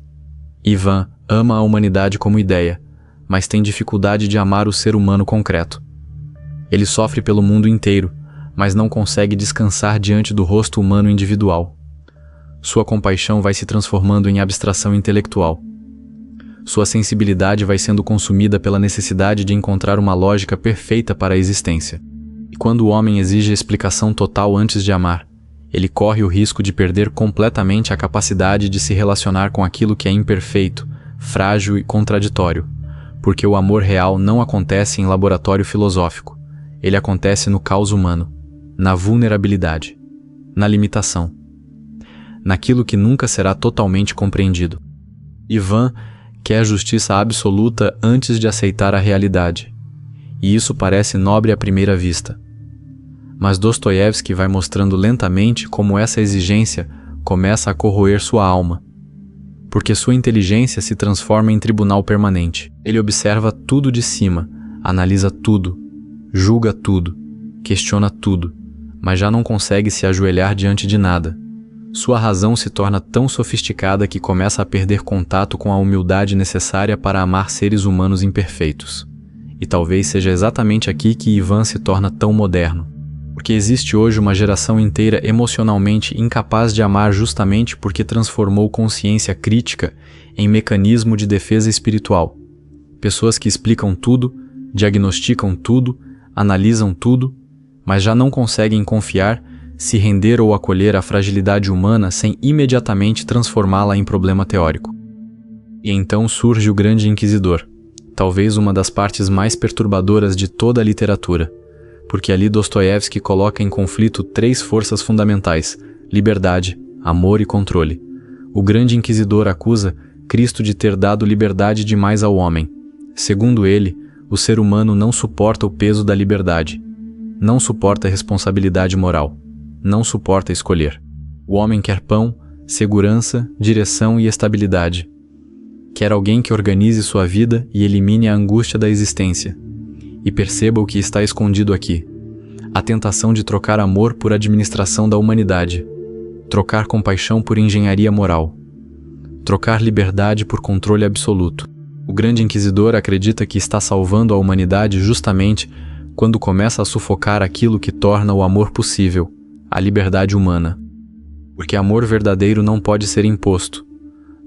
Speaker 1: Ivan ama a humanidade como ideia, mas tem dificuldade de amar o ser humano concreto. Ele sofre pelo mundo inteiro, mas não consegue descansar diante do rosto humano individual. Sua compaixão vai se transformando em abstração intelectual. Sua sensibilidade vai sendo consumida pela necessidade de encontrar uma lógica perfeita para a existência. E quando o homem exige explicação total antes de amar, ele corre o risco de perder completamente a capacidade de se relacionar com aquilo que é imperfeito, frágil e contraditório, porque o amor real não acontece em laboratório filosófico, ele acontece no caos humano, na vulnerabilidade, na limitação, naquilo que nunca será totalmente compreendido. Ivan quer justiça absoluta antes de aceitar a realidade, e isso parece nobre à primeira vista. Mas Dostoiévski vai mostrando lentamente como essa exigência começa a corroer sua alma, porque sua inteligência se transforma em tribunal permanente. Ele observa tudo de cima, analisa tudo, julga tudo, questiona tudo, mas já não consegue se ajoelhar diante de nada. Sua razão se torna tão sofisticada que começa a perder contato com a humildade necessária para amar seres humanos imperfeitos. E talvez seja exatamente aqui que Ivan se torna tão moderno. Porque existe hoje uma geração inteira emocionalmente incapaz de amar justamente porque transformou consciência crítica em mecanismo de defesa espiritual. Pessoas que explicam tudo, diagnosticam tudo, analisam tudo, mas já não conseguem confiar, se render ou acolher a fragilidade humana sem imediatamente transformá-la em problema teórico. E então surge o Grande Inquisidor, talvez uma das partes mais perturbadoras de toda a literatura, porque ali Dostoiévski coloca em conflito 3 forças fundamentais: liberdade, amor e controle. O Grande Inquisidor acusa Cristo de ter dado liberdade demais ao homem. Segundo ele, o ser humano não suporta o peso da liberdade, não suporta a responsabilidade moral, não suporta escolher. O homem quer pão, segurança, direção e estabilidade. Quer alguém que organize sua vida e elimine a angústia da existência. E perceba o que está escondido aqui: a tentação de trocar amor por administração da humanidade, trocar compaixão por engenharia moral, trocar liberdade por controle absoluto. O Grande Inquisidor acredita que está salvando a humanidade justamente quando começa a sufocar aquilo que torna o amor possível, a liberdade humana. Porque amor verdadeiro não pode ser imposto,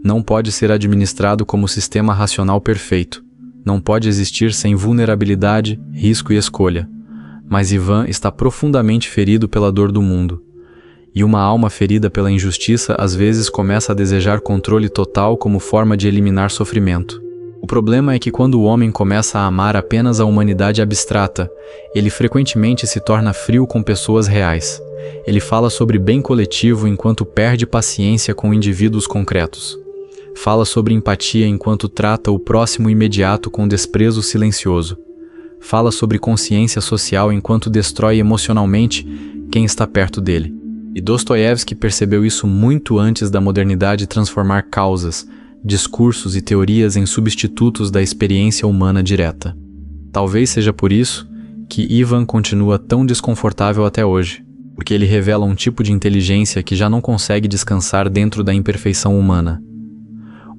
Speaker 1: não pode ser administrado como sistema racional perfeito, não pode existir sem vulnerabilidade, risco e escolha. Mas Ivan está profundamente ferido pela dor do mundo. E uma alma ferida pela injustiça às vezes começa a desejar controle total como forma de eliminar sofrimento. O problema é que quando o homem começa a amar apenas a humanidade abstrata, ele frequentemente se torna frio com pessoas reais. Ele fala sobre bem coletivo enquanto perde paciência com indivíduos concretos. Fala sobre empatia enquanto trata o próximo imediato com desprezo silencioso. fala sobre consciência social enquanto destrói emocionalmente quem está perto dele. E Dostoiévski percebeu isso muito antes da modernidade transformar causas, discursos e teorias em substitutos da experiência humana direta. Talvez seja por isso que Ivan continua tão desconfortável até hoje, porque ele revela um tipo de inteligência que já não consegue descansar dentro da imperfeição humana.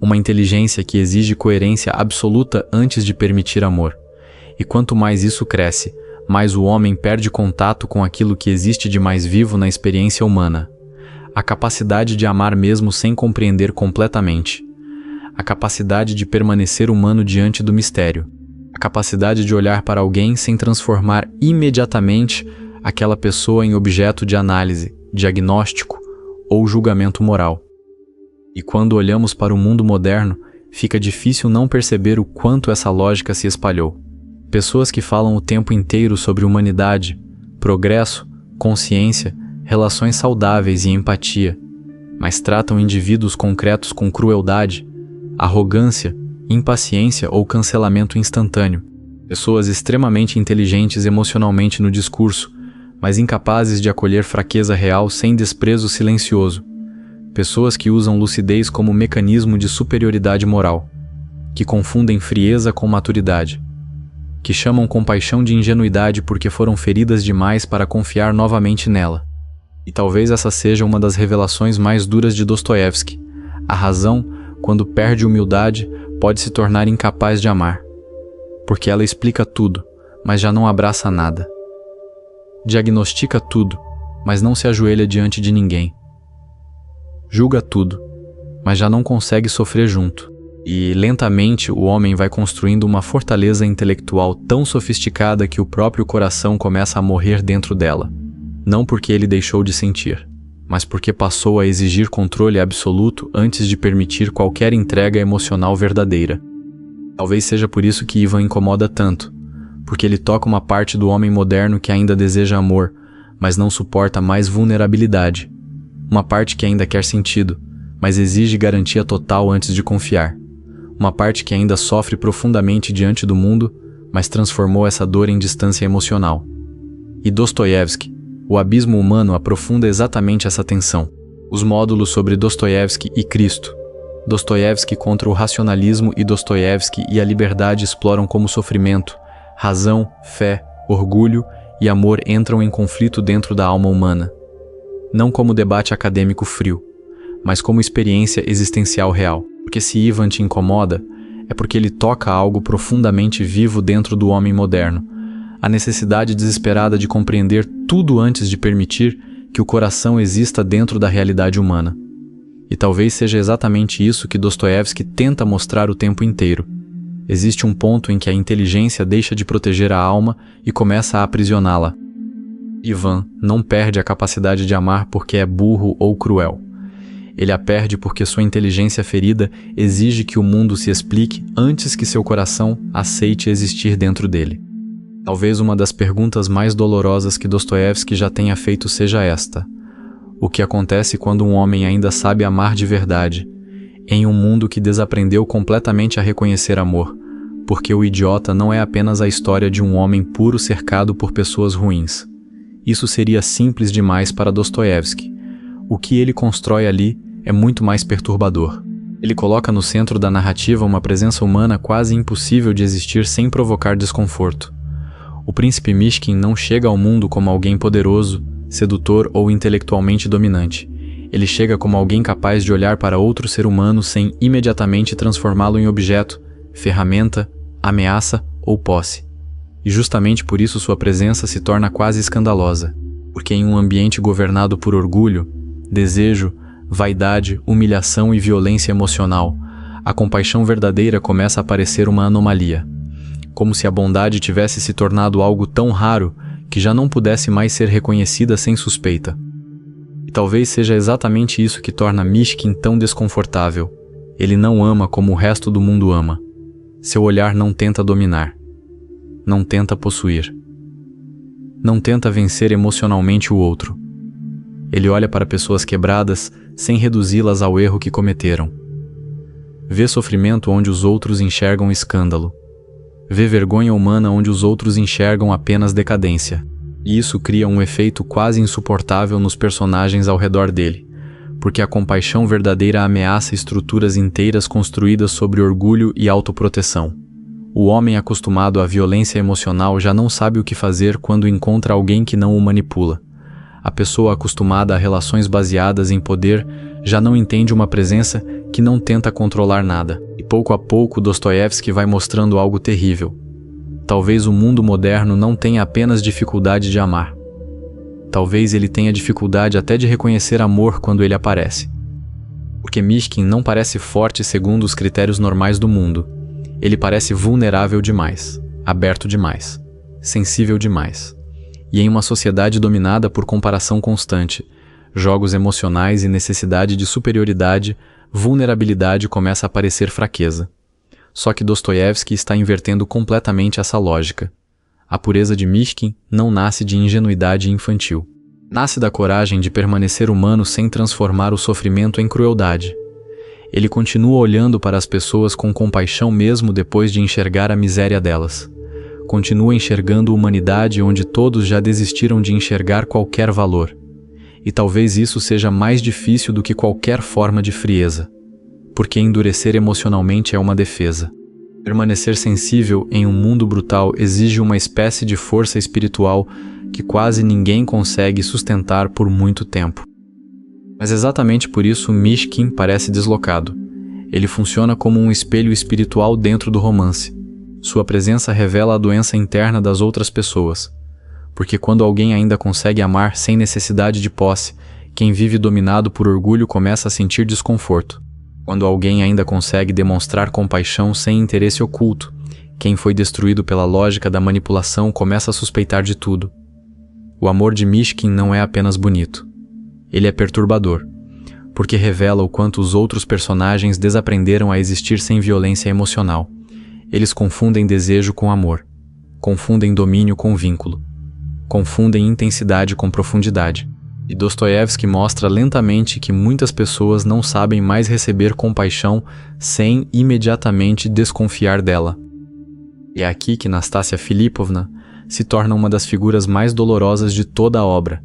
Speaker 1: Uma inteligência que exige coerência absoluta antes de permitir amor. E quanto mais isso cresce, mais o homem perde contato com aquilo que existe de mais vivo na experiência humana. A capacidade de amar mesmo sem compreender completamente. A capacidade de permanecer humano diante do mistério. A capacidade de olhar para alguém sem transformar imediatamente aquela pessoa em objeto de análise, diagnóstico ou julgamento moral. E quando olhamos para o mundo moderno, fica difícil não perceber o quanto essa lógica se espalhou. Pessoas que falam o tempo inteiro sobre humanidade, progresso, consciência, relações saudáveis e empatia, mas tratam indivíduos concretos com crueldade, arrogância, impaciência ou cancelamento instantâneo. Pessoas extremamente inteligentes emocionalmente no discurso, mas incapazes de acolher fraqueza real sem desprezo silencioso. Pessoas que usam lucidez como mecanismo de superioridade moral, que confundem frieza com maturidade, que chamam compaixão de ingenuidade porque foram feridas demais para confiar novamente nela. E talvez essa seja uma das revelações mais duras de Dostoiévski. A razão, quando perde humildade, pode se tornar incapaz de amar, porque ela explica tudo, mas já não abraça nada. Diagnostica tudo, mas não se ajoelha diante de ninguém. Julga tudo, mas já não consegue sofrer junto. E, lentamente, o homem vai construindo uma fortaleza intelectual tão sofisticada que o próprio coração começa a morrer dentro dela. Não porque ele deixou de sentir, mas porque passou a exigir controle absoluto antes de permitir qualquer entrega emocional verdadeira. Talvez seja por isso que Ivan incomoda tanto, porque ele toca uma parte do homem moderno que ainda deseja amor, mas não suporta mais vulnerabilidade. Uma parte que ainda quer sentido, mas exige garantia total antes de confiar. Uma parte que ainda sofre profundamente diante do mundo, mas transformou essa dor em distância emocional. E Dostoiévski, o abismo humano aprofunda exatamente essa tensão. Os módulos sobre Dostoiévski e Cristo. Dostoiévski contra o racionalismo e Dostoiévski e a liberdade exploram como sofrimento, razão, fé, orgulho e amor entram em conflito dentro da alma humana. Não como debate acadêmico frio, mas como experiência existencial real. Porque se Ivan te incomoda, é porque ele toca algo profundamente vivo dentro do homem moderno, a necessidade desesperada de compreender tudo antes de permitir que o coração exista dentro da realidade humana. E talvez seja exatamente isso que Dostoiévski tenta mostrar o tempo inteiro. Existe um ponto em que a inteligência deixa de proteger a alma e começa a aprisioná-la. Ivan não perde a capacidade de amar porque é burro ou cruel. Ele a perde porque sua inteligência ferida exige que o mundo se explique antes que seu coração aceite existir dentro dele. Talvez uma das perguntas mais dolorosas que Dostoiévski já tenha feito seja esta: o que acontece quando um homem ainda sabe amar de verdade, em um mundo que desaprendeu completamente a reconhecer amor, porque o idiota não é apenas a história de um homem puro cercado por pessoas ruins. Isso seria simples demais para Dostoiévski. O que ele constrói ali é muito mais perturbador. Ele coloca no centro da narrativa uma presença humana quase impossível de existir sem provocar desconforto. O príncipe Mishkin não chega ao mundo como alguém poderoso, sedutor ou intelectualmente dominante. Ele chega como alguém capaz de olhar para outro ser humano sem imediatamente transformá-lo em objeto, ferramenta, ameaça ou posse. E justamente por isso sua presença se torna quase escandalosa, porque em um ambiente governado por orgulho, desejo, vaidade, humilhação e violência emocional, a compaixão verdadeira começa a parecer uma anomalia, como se a bondade tivesse se tornado algo tão raro que já não pudesse mais ser reconhecida sem suspeita. E talvez seja exatamente isso que torna Mishkin tão desconfortável. Ele não ama como o resto do mundo ama. Seu olhar não tenta dominar, não tenta possuir, não tenta vencer emocionalmente o outro. Ele olha para pessoas quebradas sem reduzi-las ao erro que cometeram. Vê sofrimento onde os outros enxergam escândalo. Vê vergonha humana onde os outros enxergam apenas decadência. E isso cria um efeito quase insuportável nos personagens ao redor dele, porque a compaixão verdadeira ameaça estruturas inteiras construídas sobre orgulho e autoproteção. O homem acostumado à violência emocional já não sabe o que fazer quando encontra alguém que não o manipula. A pessoa acostumada a relações baseadas em poder já não entende uma presença que não tenta controlar nada. E pouco a pouco Dostoiévski vai mostrando algo terrível. Talvez o mundo moderno não tenha apenas dificuldade de amar. Talvez ele tenha dificuldade até de reconhecer amor quando ele aparece. Porque Mishkin não parece forte segundo os critérios normais do mundo. Ele parece vulnerável demais, aberto demais, sensível demais. E em uma sociedade dominada por comparação constante, jogos emocionais e necessidade de superioridade, vulnerabilidade começa a parecer fraqueza. Só que Dostoiévski está invertendo completamente essa lógica. A pureza de Mishkin não nasce de ingenuidade infantil. Nasce da coragem de permanecer humano sem transformar o sofrimento em crueldade. Ele continua olhando para as pessoas com compaixão mesmo depois de enxergar a miséria delas. Continua enxergando humanidade onde todos já desistiram de enxergar qualquer valor. E talvez isso seja mais difícil do que qualquer forma de frieza. Porque endurecer emocionalmente é uma defesa. Permanecer sensível em um mundo brutal exige uma espécie de força espiritual que quase ninguém consegue sustentar por muito tempo. Mas exatamente por isso Mishkin parece deslocado. Ele funciona como um espelho espiritual dentro do romance. Sua presença revela a doença interna das outras pessoas. Porque quando alguém ainda consegue amar sem necessidade de posse, quem vive dominado por orgulho começa a sentir desconforto. Quando alguém ainda consegue demonstrar compaixão sem interesse oculto, quem foi destruído pela lógica da manipulação começa a suspeitar de tudo. O amor de Mishkin não é apenas bonito. Ele é perturbador, porque revela o quanto os outros personagens desaprenderam a existir sem violência emocional. Eles confundem desejo com amor, confundem domínio com vínculo, confundem intensidade com profundidade. E Dostoiévski mostra lentamente que muitas pessoas não sabem mais receber compaixão sem imediatamente desconfiar dela. E é aqui que Nastassia Filipovna se torna uma das figuras mais dolorosas de toda a obra,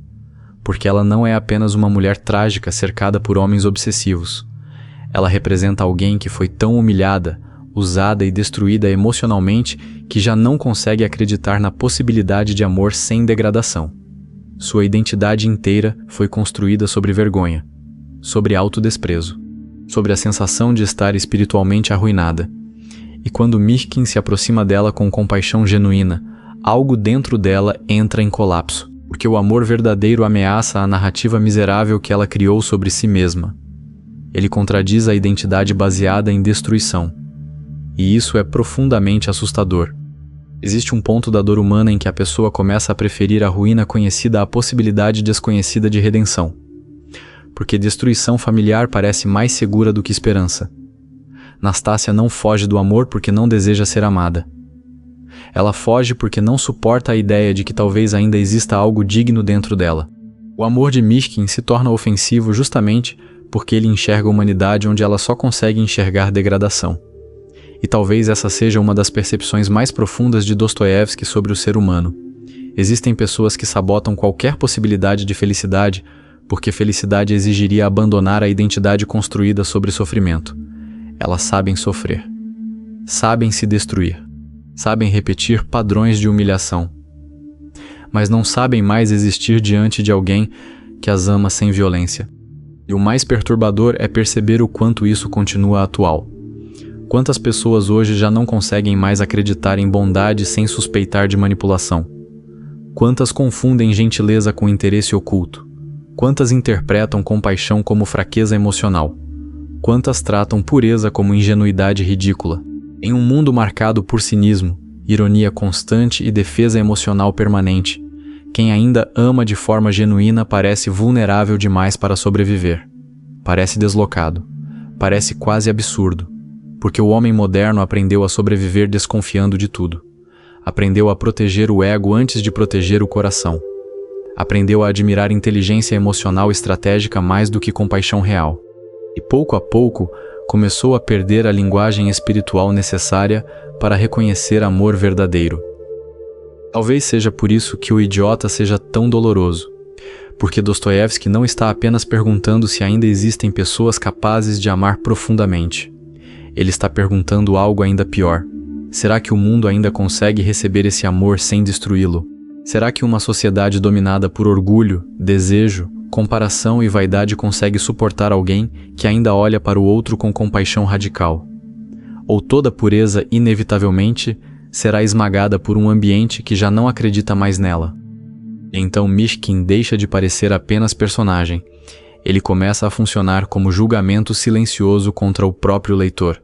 Speaker 1: porque ela não é apenas uma mulher trágica cercada por homens obsessivos. Ela representa alguém que foi tão humilhada, usada e destruída emocionalmente que já não consegue acreditar na possibilidade de amor sem degradação. Sua identidade inteira foi construída sobre vergonha, sobre autodesprezo, sobre a sensação de estar espiritualmente arruinada. E quando Mishkin se aproxima dela com compaixão genuína, algo dentro dela entra em colapso, porque o amor verdadeiro ameaça a narrativa miserável que ela criou sobre si mesma. Ele contradiz a identidade baseada em destruição. E isso é profundamente assustador. Existe um ponto da dor humana em que a pessoa começa a preferir a ruína conhecida à possibilidade desconhecida de redenção. Porque destruição familiar parece mais segura do que esperança. Nastassia não foge do amor porque não deseja ser amada. Ela foge porque não suporta a ideia de que talvez ainda exista algo digno dentro dela. O amor de Mishkin se torna ofensivo justamente porque ele enxerga a humanidade onde ela só consegue enxergar degradação. E talvez essa seja uma das percepções mais profundas de Dostoiévski sobre o ser humano. Existem pessoas que sabotam qualquer possibilidade de felicidade porque felicidade exigiria abandonar a identidade construída sobre sofrimento. Elas sabem sofrer, sabem se destruir, sabem repetir padrões de humilhação, mas não sabem mais existir diante de alguém que as ama sem violência. E o mais perturbador é perceber o quanto isso continua atual. Quantas pessoas hoje já não conseguem mais acreditar em bondade sem suspeitar de manipulação? Quantas confundem gentileza com interesse oculto? Quantas interpretam compaixão como fraqueza emocional? Quantas tratam pureza como ingenuidade ridícula? Em um mundo marcado por cinismo, ironia constante e defesa emocional permanente, quem ainda ama de forma genuína parece vulnerável demais para sobreviver. Parece deslocado. Parece quase absurdo. Porque o homem moderno aprendeu a sobreviver desconfiando de tudo. Aprendeu a proteger o ego antes de proteger o coração. Aprendeu a admirar inteligência emocional estratégica mais do que compaixão real. E pouco a pouco, começou a perder a linguagem espiritual necessária para reconhecer amor verdadeiro. Talvez seja por isso que o idiota seja tão doloroso, porque Dostoiévski não está apenas perguntando se ainda existem pessoas capazes de amar profundamente. Ele está perguntando algo ainda pior. Será que o mundo ainda consegue receber esse amor sem destruí-lo? Será que uma sociedade dominada por orgulho, desejo, comparação e vaidade consegue suportar alguém que ainda olha para o outro com compaixão radical? Ou toda pureza, inevitavelmente, será esmagada por um ambiente que já não acredita mais nela? Então Mishkin deixa de parecer apenas personagem. Ele começa a funcionar como julgamento silencioso contra o próprio leitor.